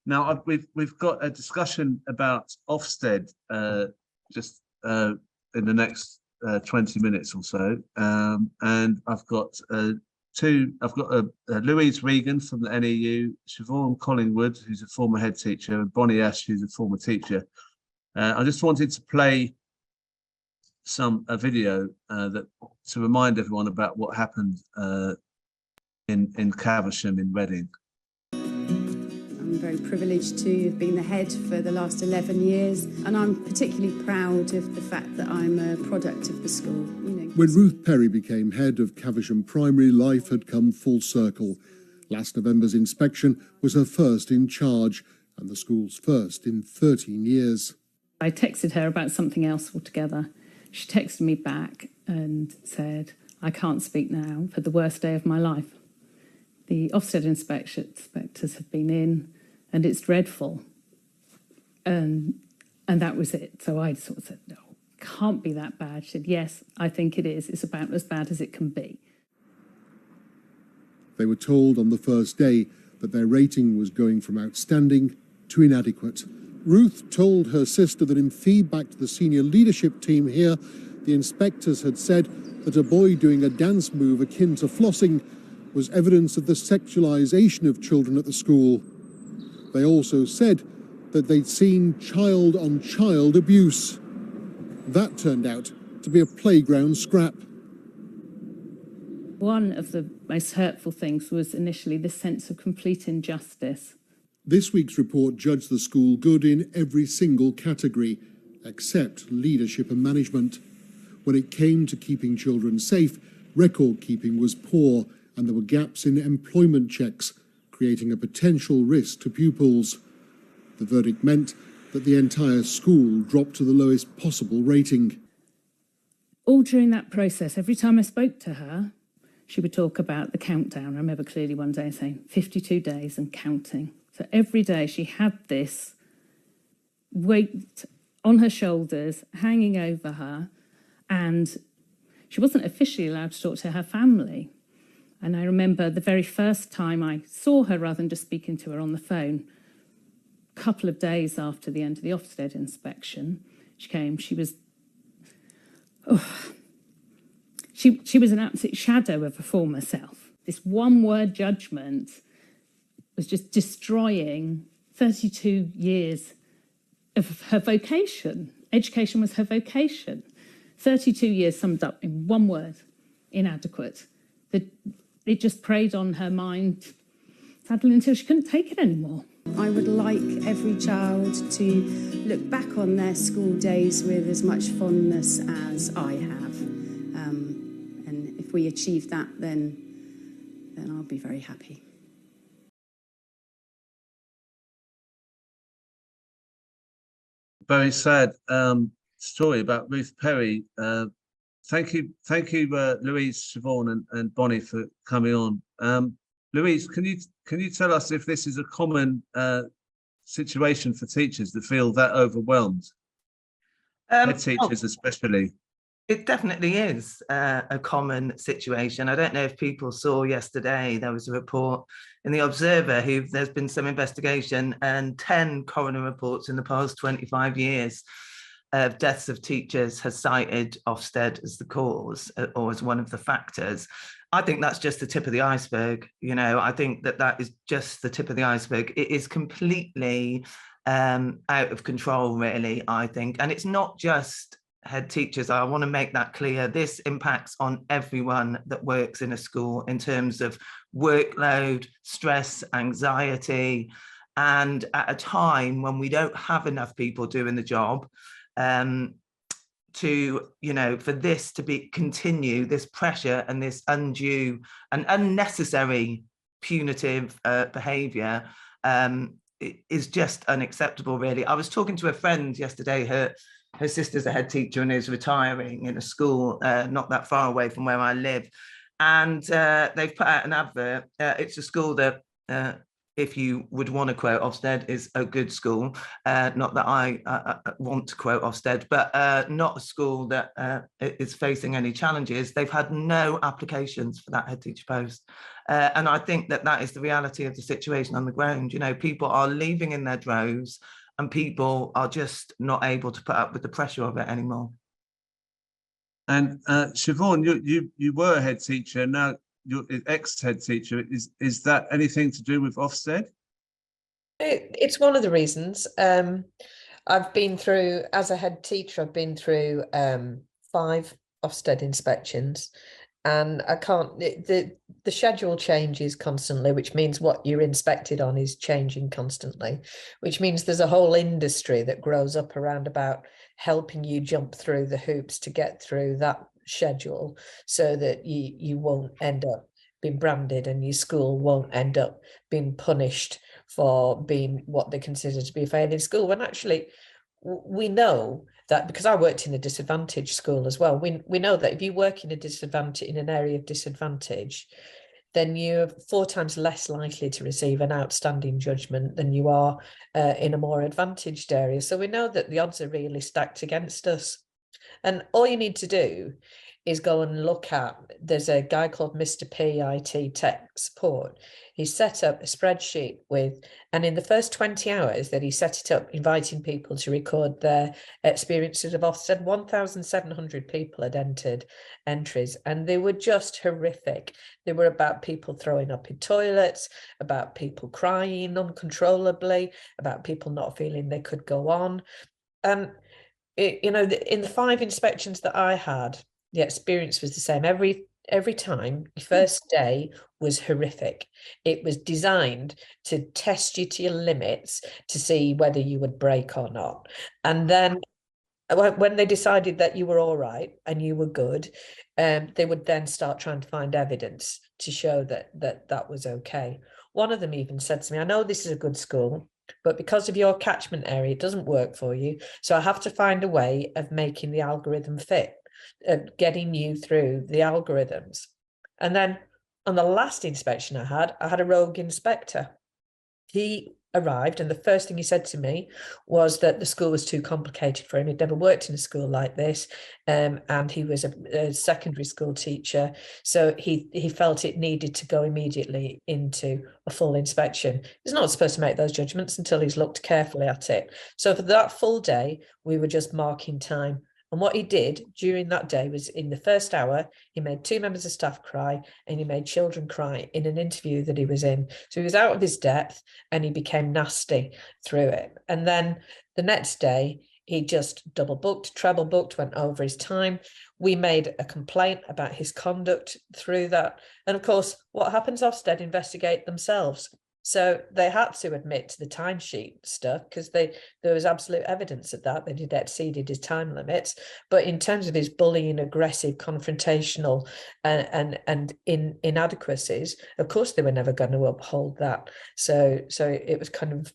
Now, we've got a discussion about Ofsted just in the next 20 minutes or so, and I've got Louise Regan from the NEU, Siobhan Collingwood, who's a former head teacher, and Bonnie Ash, who's a former teacher. I just wanted to play a video to remind everyone about what happened in Caversham in Reading. I'm very privileged to have been the head for the last 11 years, and I'm particularly proud of the fact that I'm a product of the school. When Ruth Perry became head of Caversham Primary, life had come full circle. Last November's inspection was her first in charge, and the school's first in 13 years. I texted her about something else altogether. She texted me back and said, "I can't speak now for the worst day of my life. The Ofsted inspectors have been in, and it's dreadful." And that was it. So I sort of said, "No, can't be that bad." She said, "Yes, I think it is. It's about as bad as it can be." They were told on the first day that their rating was going from outstanding to inadequate. Ruth told her sister that in feedback to the senior leadership team here, the inspectors had said that a boy doing a dance move akin to flossing was evidence of the sexualisation of children at the school. They also said that they'd seen child-on-child abuse. That turned out to be a playground scrap. One of the most hurtful things was initially this sense of complete injustice. This week's report judged the school good in every single category, except leadership and management. When it came to keeping children safe, record keeping was poor, and there were gaps in employment checks, creating a potential risk to pupils. The verdict meant that the entire school dropped to the lowest possible rating. All during that process, every time I spoke to her, she would talk about the countdown. I remember clearly one day saying 52 days and counting. So every day she had this weight on her shoulders, hanging over her, and she wasn't officially allowed to talk to her family. And I remember the very first time I saw her, rather than just speaking to her on the phone, a couple of days after the end of the Ofsted inspection, she came. She was an absolute shadow of her former self. This one-word judgment was just destroying 32 years of her vocation. Education was her vocation. 32 years summed up in one word: inadequate. It just preyed on her mind, sadly, until she couldn't take it anymore. I would like every child to look back on their school days with as much fondness as I have. And if we achieve that, then I'll be very happy. Very sad story about Ruth Perry. Thank you, Louise, Siobhan, and Bonnie for coming on. Louise, can you tell us if this is a common situation for teachers that feel that overwhelmed? Head teachers especially. It definitely is a common situation. I don't know if people saw yesterday, there was a report in the Observer there's been some investigation, and 10 coroner reports in the past 25 years of deaths of teachers has cited Ofsted as the cause or as one of the factors. I think that's just the tip of the iceberg. I think that is just the tip of the iceberg. It is completely out of control, really, I think. And it's not just head teachers. I want to make that clear. This impacts on everyone that works in a school in terms of workload, stress, anxiety, and at a time when we don't have enough people doing the job, for this to continue, this pressure and this undue and unnecessary punitive behaviour is just unacceptable, really. I was talking to a friend yesterday. Her sister's a head teacher and is retiring in a school not that far away from where I live, and they've put out an advert. It's a school that if you would want to quote Ofsted, is a good school. Not that I want to quote Ofsted, but not a school that is facing any challenges. They've had no applications for that head teacher post. And I think that that is the reality of the situation on the ground. You know, people are leaving in their droves and people are just not able to put up with the pressure of it anymore. And Siobhan, you were a head teacher, now you're ex-head teacher. Is that anything to do with Ofsted? It's one of the reasons. I've been through, as a head teacher, I've been through 5 Ofsted inspections, and I can't, the schedule changes constantly, which means what you're inspected on is changing constantly, which means there's a whole industry that grows up around about helping you jump through the hoops to get through that schedule, so that you won't end up being branded and your school won't end up being punished for being what they consider to be a failing school, when actually we know that, because I worked in a disadvantaged school as well, we know that if you work in an area of disadvantage, then you're 4 times less likely to receive an outstanding judgment than you are in a more advantaged area. So we know that the odds are really stacked against us. And all you need to do is go and look at, there's a guy called Mr. P, IT Tech Support. He set up a spreadsheet with, and in the first 20 hours that he set it up, inviting people to record their experiences of Ofsted, 1,700 people had entered entries, and they were just horrific. They were about people throwing up in toilets, about people crying uncontrollably, about people not feeling they could go on. You know, in the 5 inspections that I had, the experience was the same every time. The first day was horrific. It was designed to test you to your limits to see whether you would break or not. And then when they decided that you were all right and you were good, they would then start trying to find evidence to show that was okay. One of them even said to me, I know this is a good school, but because of your catchment area, it doesn't work for you. So I have to find a way of making the algorithm fit, getting you through the algorithms. And then on the last inspection I had a rogue inspector. He arrived, and the first thing he said to me was that the school was too complicated for him. He'd never worked in a school like this, and he was a secondary school teacher, so he felt it needed to go immediately into a full inspection. He's not supposed to make those judgments until he's looked carefully at it. So for that full day, we were just marking time. And what he did during that day was, in the first hour, he made 2 members of staff cry, and he made children cry in an interview that he was in. So he was out of his depth and he became nasty through it. And then the next day, he just double booked, treble booked, went over his time. We made a complaint about his conduct through that. And of course, what happens? Ofsted investigate themselves. So they had to admit to the timesheet stuff, because there was absolute evidence of that he'd exceeded his time limits. But in terms of his bullying, aggressive, confrontational and inadequacies, of course they were never going to uphold that. So it was kind of,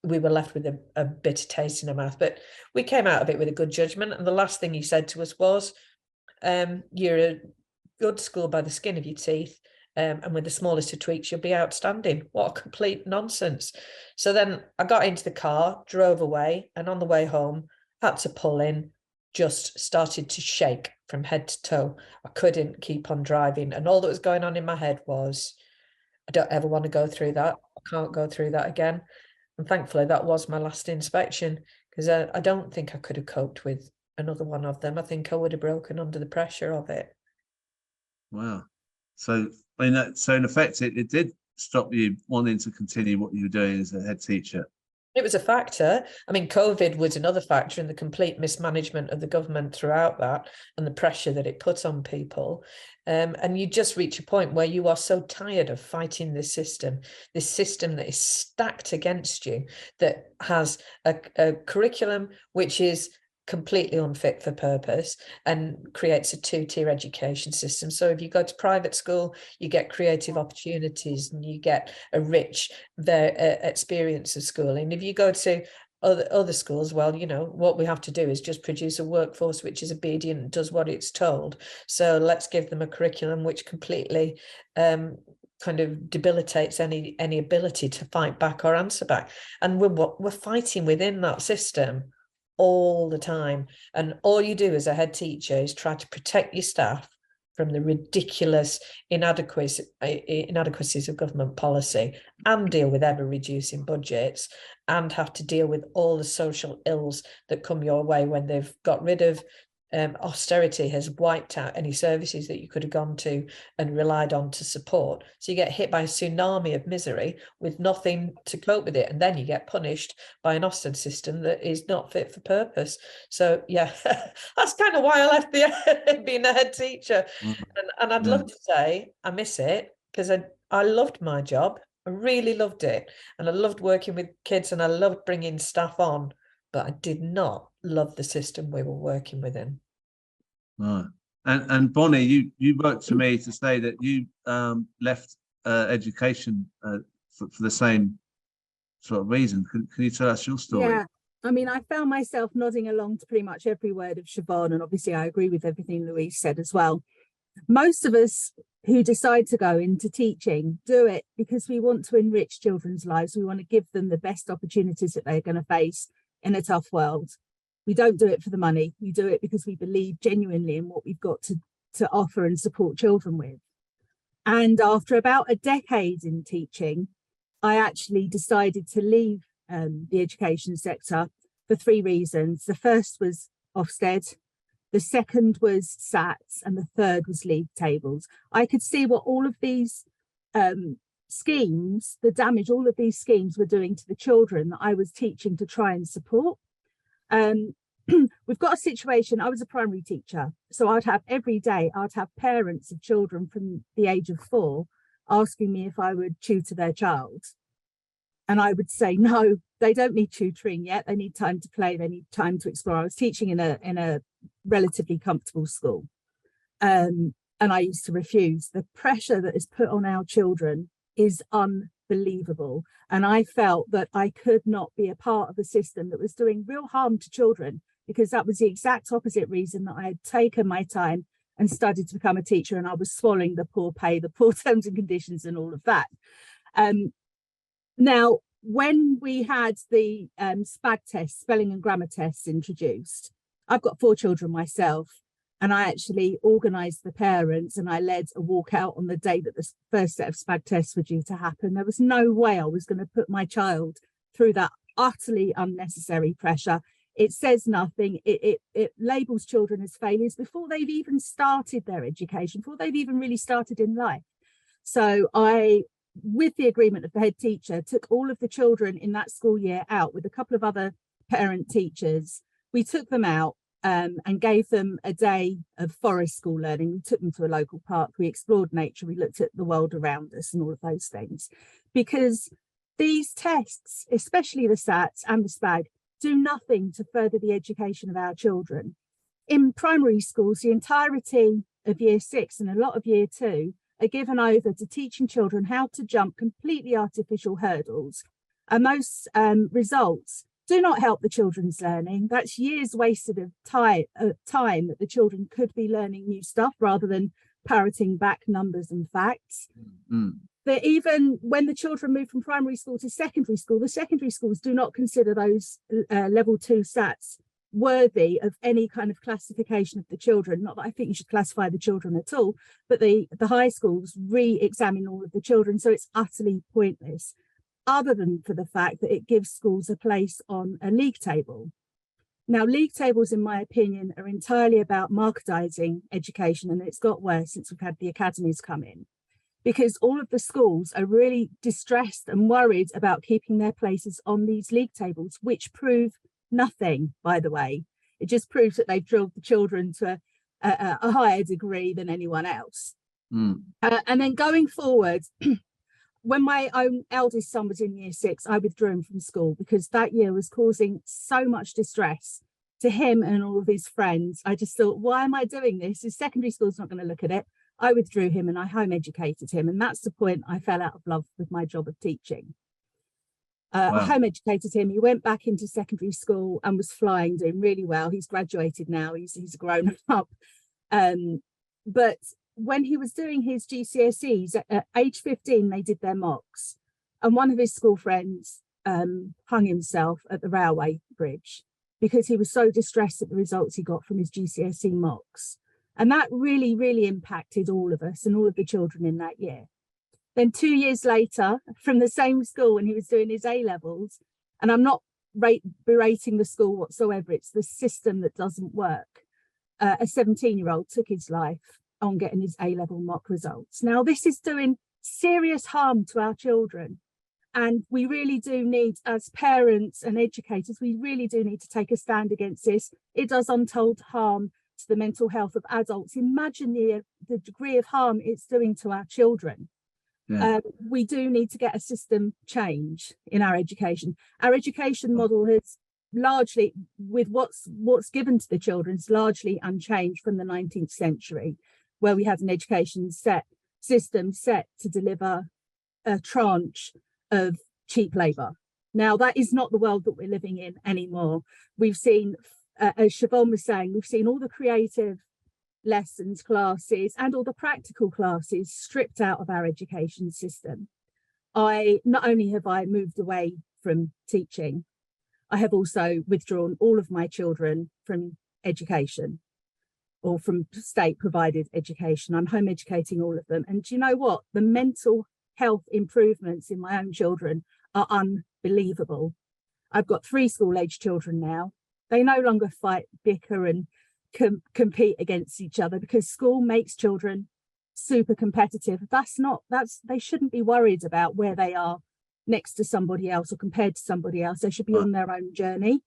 we were left with a bitter taste in our mouth. But we came out of it with a good judgment. And the last thing he said to us was, you're a good school by the skin of your teeth. And with the smallest of tweaks, you'll be outstanding. What a complete nonsense. So then I got into the car, drove away, and on the way home, had to pull in, just started to shake from head to toe. I couldn't keep on driving. And all that was going on in my head was, I don't ever want to go through that. I can't go through that again. And thankfully, that was my last inspection, because I don't think I could have coped with another one of them. I think I would have broken under the pressure of it. Wow. So, I mean, so in effect, it did stop you wanting to continue what you were doing as a head teacher. It was a factor. I mean, COVID was another factor, and the complete mismanagement of the government throughout that, and the pressure that it put on people. And you just reach a point where you are so tired of fighting this system that is stacked against you, that has a curriculum which is completely unfit for purpose and creates a 2-tier education system. So if you go to private school, you get creative opportunities and you get a rich experience of schooling. If you go to other schools, well, you know, what we have to do is just produce a workforce which is obedient and does what it's told. So let's give them a curriculum which completely kind of debilitates any ability to fight back or answer back. And we're fighting within that system all the time. And all you do as a head teacher is try to protect your staff from the ridiculous inadequacies of government policy, and deal with ever reducing budgets, and have to deal with all the social ills that come your way when they've got rid of austerity has wiped out any services that you could have gone to and relied on to support. So you get hit by a tsunami of misery with nothing to cope with it, and then you get punished by an Ofsted system that is not fit for purpose. So yeah, that's kind of why I left being a head teacher. And I'd love to say I miss it, because I loved my job. I really loved it, and I loved working with kids, and I loved bringing staff on, but I did not love the system we were working within. Right. And Bonnie, you wrote to me to say that you left education for the same sort of reason. Can you tell us your story? Yeah, I mean, I found myself nodding along to pretty much every word of Siobhan, and obviously I agree with everything Louise said as well. Most of us who decide to go into teaching do it because we want to enrich children's lives. We want to give them the best opportunities that they're going to face in a tough world. We don't do it for the money. We do it because we believe genuinely in what we've got to offer and support children with. And after about a decade in teaching, I actually decided to leave the education sector for 3 reasons. The first was Ofsted, the second was SATs, and the third was league tables. I could see what all of these schemes, the damage all of these schemes were doing to the children that I was teaching to try and support. We've got a situation, I was a primary teacher, so I'd have every day, I'd have parents of children from the age of 4 asking me if I would tutor their child. And I would say, no, they don't need tutoring yet. They need time to play. They need time to explore. I was teaching in a relatively comfortable school. And I used to refuse. The pressure that is put on our children is unbelievable. And I felt that I could not be a part of a system that was doing real harm to children, because that was the exact opposite reason that I had taken my time and studied to become a teacher, and I was swallowing the poor pay, the poor terms and conditions and all of that. Now, when we had the SPAG tests, spelling and grammar tests introduced, I've got 4 children myself, and I actually organised the parents and I led a walkout on the day that the first set of SPAG tests were due to happen. There was no way I was going to put my child through that utterly unnecessary pressure. It says nothing. It labels children as failures before they've even started their education, before they've even really started in life. So I, with the agreement of the head teacher, took all of the children in that school year out with a couple of other parent teachers. We took them out and gave them a day of forest school learning. We took them to a local park. We explored nature. We looked at the world around us and all of those things. Because these tests, especially the SATs and the SPAG, do nothing to further the education of our children. In primary schools, the entirety of year 6 and a lot of year 2 are given over to teaching children how to jump completely artificial hurdles. And those results do not help the children's learning. That's years wasted of time that the children could be learning new stuff rather than parroting back numbers and facts. That even when the children move from primary school to secondary school, the secondary schools do not consider those level 2 SATs worthy of any kind of classification of the children. Not that I think you should classify the children at all, but the high schools re-examine all of the children. So it's utterly pointless, other than for the fact that it gives schools a place on a league table. Now, league tables, in my opinion, are entirely about marketising education, and it's got worse since we've had the academies come in, because all of the schools are really distressed and worried about keeping their places on these league tables, which prove nothing, by the way. It just proves that they've drilled the children to a higher degree than anyone else. And then going forward, when my own eldest son was in year 6, I withdrew him from school because that year was causing so much distress to him and all of his friends. I just thought, why am I doing this? His secondary school's not going to look at it. I withdrew him and I home educated him. And that's the point I fell out of love with my job of teaching. I home educated him. He went back into secondary school and was flying, doing really well. He's graduated now. He's a grown up. But when he was doing his GCSEs at age 15, they did their mocks, and one of his school friends hung himself at the railway bridge because he was so distressed at the results he got from his GCSE mocks. And that really, really impacted all of us and all of the children in that year. Then 2 years later, from the same school when he was doing his A-levels, and I'm not berating the school whatsoever, it's the system that doesn't work. A 17-year-old took his life on getting his A-level mock results. Now, this is doing serious harm to our children. And we really do need, as parents and educators, we really do need to take a stand against this. It does untold harm to the mental health of adults. Imagine the degree of harm it's doing to our children. Yeah. We do need to get a system change in our education. Our education model has largely, with what's given to the children, is largely unchanged from the 19th century, where we had an education system set to deliver a tranche of cheap labour. Now, that is not the world that we're living in anymore. We've seen, as Siobhan was saying, we've seen all the creative lessons classes and all the practical classes stripped out of our education system. Not only have I moved away from teaching, I have also withdrawn all of my children from education or from state provided education. I'm home educating all of them. And do you know what? The mental health improvements in my own children are unbelievable. I've got 3 school-age children now. They no longer fight, bicker and compete against each other because school makes children super competitive. They shouldn't be worried about where they are next to somebody else or compared to somebody else. They should be on their own journey.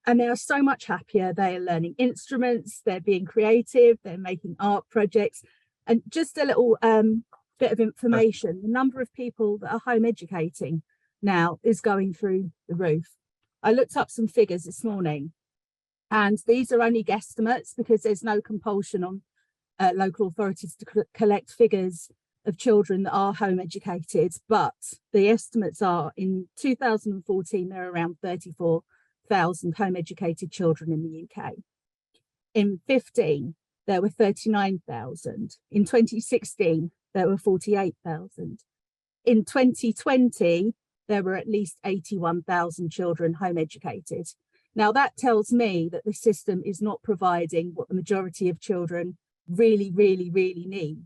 And they are so much happier. They are learning instruments, they're being creative, they're making art projects. And just a little bit of information, the number of people that are home educating now is going through the roof. I looked up some figures this morning, and these are only guesstimates because there's no compulsion on local authorities to collect figures of children that are home educated. But the estimates are in 2014, there are around 34,000 home educated children in the UK. In 15, there were 39,000. In 2016, there were 48,000. In 2020, there were at least 81,000 children home educated. Now, that tells me that the system is not providing what the majority of children really, really, really need.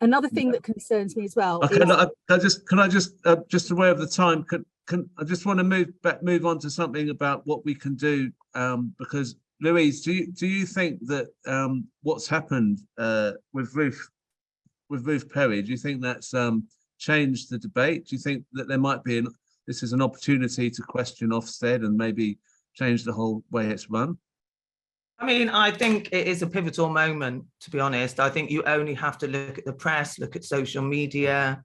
Another thing that concerns me as well. Can I just aware of the time? I just want to move on to something about what we can do, because Louise, do you think that what's happened with Ruth Perry, do you think that's changed the debate? Do you think that there might be this is an opportunity to question Ofsted and maybe change the whole way it's run? I mean, I think it is a pivotal moment, to be honest. I think you only have to look at the press, look at social media.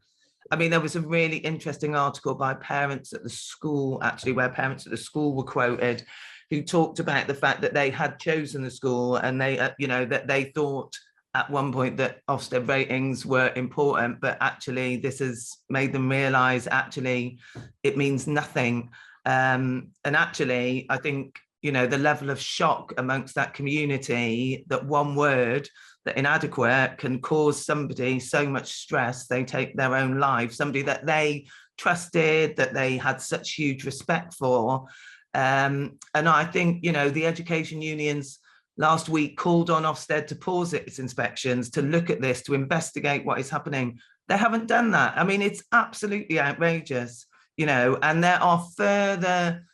I mean, there was a really interesting article by parents at the school, actually, where parents at the school were quoted, who talked about the fact that they had chosen the school and they, that they thought at one point that Ofsted ratings were important, but actually this has made them realise actually it means nothing. And actually, I think, the level of shock amongst that community, that one word, that inadequate, can cause somebody so much stress, they take their own life, somebody that they trusted, that they had such huge respect for. And I think, the education unions last week called on Ofsted to pause its inspections, to look at this, to investigate what is happening. They haven't done that. I mean, it's absolutely outrageous, and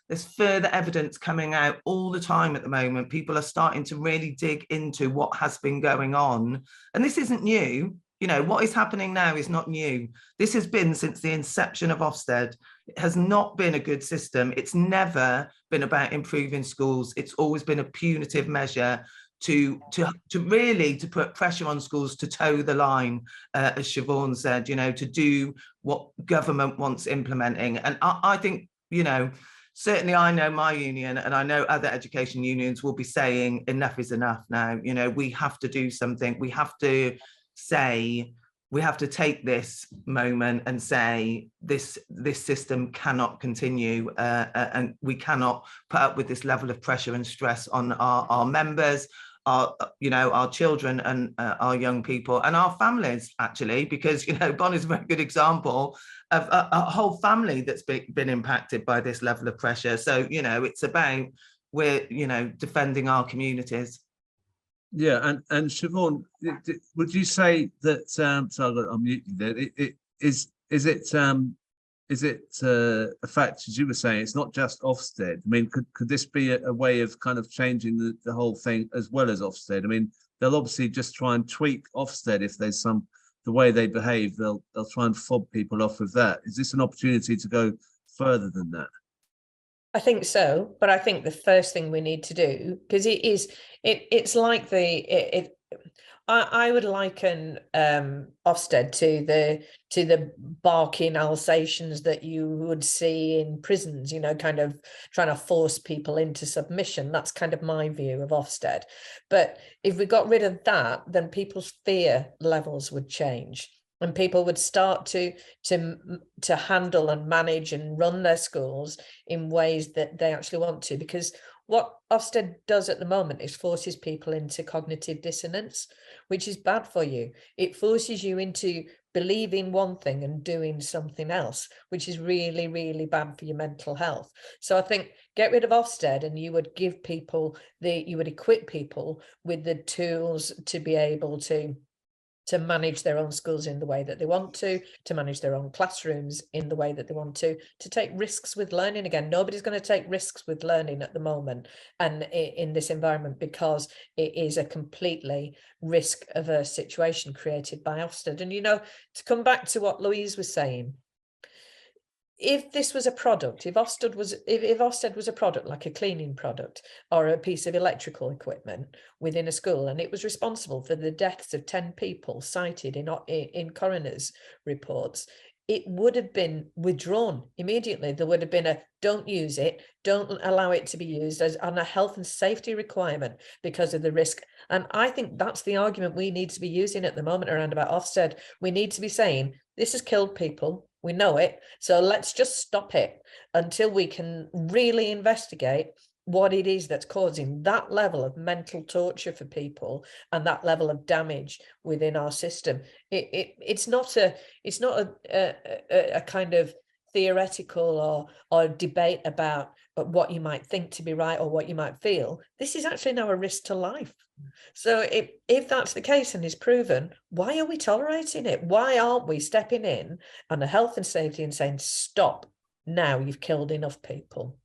there's further evidence coming out all the time at the moment. People are starting to really dig into what has been going on. And this isn't new. What is happening now is not new. This has been since the inception of Ofsted. It has not been a good system. It's never been about improving schools. It's always been a punitive measure to really put pressure on schools to toe the line, as Siobhan said, to do what government wants implementing. And I think, certainly I know my union and I know other education unions will be saying enough is enough now. We have to do something. We have to take this moment and say this system cannot continue, and we cannot put up with this level of pressure and stress on our members, our children and our young people and our families, actually, because, Bonnie's a very good example of a whole family that's been impacted by this level of pressure. So, it's about defending our communities. Yeah, and Siobhan, would you say that? So I've got to unmute you there. Is it a fact, as you were saying, it's not just Ofsted? I mean, could this be a way of kind of changing the whole thing as well as Ofsted? I mean, they'll obviously just try and tweak Ofsted if there's the way they behave. They'll try and fob people off with that. Is this an opportunity to go further than that? I think so, but I think the first thing we need to do, because it's like I would liken Ofsted to the barking Alsatians that you would see in prisons, kind of trying to force people into submission. That's kind of my view of Ofsted. But if we got rid of that, then people's fear levels would change. And people would start to handle and manage and run their schools in ways that they actually want to. Because what Ofsted does at the moment is forces people into cognitive dissonance, which is bad for you. It forces you into believing one thing and doing something else, which is really, really bad for your mental health. So I think get rid of Ofsted and you would give people you would equip people with the tools to be able to manage their own schools in the way that they want to manage their own classrooms in the way that they want to take risks with learning again. Nobody's going to take risks with learning at the moment and in this environment, because it is a completely risk-averse situation created by Ofsted. And, to come back to what Louise was saying, if this was a product, if Ofsted was a product like a cleaning product or a piece of electrical equipment within a school, and it was responsible for the deaths of 10 people cited in coroner's reports, it would have been withdrawn immediately. There would have been don't use it, don't allow it to be used as on a health and safety requirement because of the risk. And I think that's the argument we need to be using at the moment around about Ofsted. We need to be saying, this has killed people. We know it. So let's just stop it until we can really investigate what it is that's causing that level of mental torture for people and that level of damage within our system. It's not a kind of theoretical or debate about what you might think to be right or what you might feel. This is actually now a risk to life. So if that's the case and is proven, why are we tolerating it? Why aren't we stepping in on the health and safety and saying, stop, now you've killed enough people?